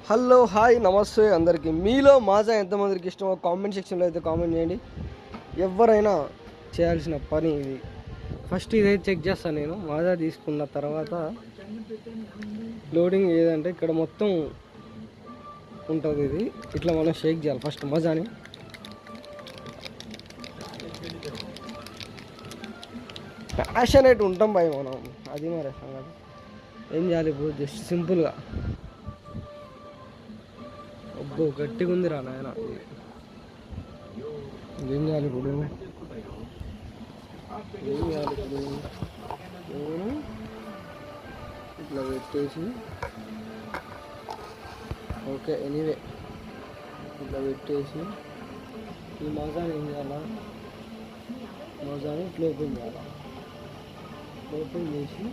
Hello hi నమస్తే అందరికీ. మీలో మాజా ఎంతమందికి ఇష్టమో కామెంట్ సెక్షన్లో అయితే కామెంట్ చేయండి. ఎవరైనా చేయాల్సిన పని ఇది. ఫస్ట్ ఇదైతే చెక్ చేస్తాను నేను. మాజా తీసుకున్న తర్వాత లోడింగ్ ఏదంటే ఇక్కడ మొత్తం ఉంటుంది. ఇది ఇట్లా మనం షేక్ చేయాలి ఫస్ట్ మజాని. ప్యాషనేట్ ఉంటాం భయ మనం, అది మరి సంగతి. ఏం చేయాలి ఇప్పుడు? జస్ట్ సింపుల్గా అబ్బో గట్టిగా ఉంది రా నాయన. ఏం చేయాలి ఇప్పుడు? ఇట్లా పెట్టేసి ఓకే ఎనీవే ఇట్లా పెట్టేసి ఈ మజాని ఏం చేయాలా? మజాని ఇట్లా ఓపెన్ చేయాలా. ఓపెన్ చేసి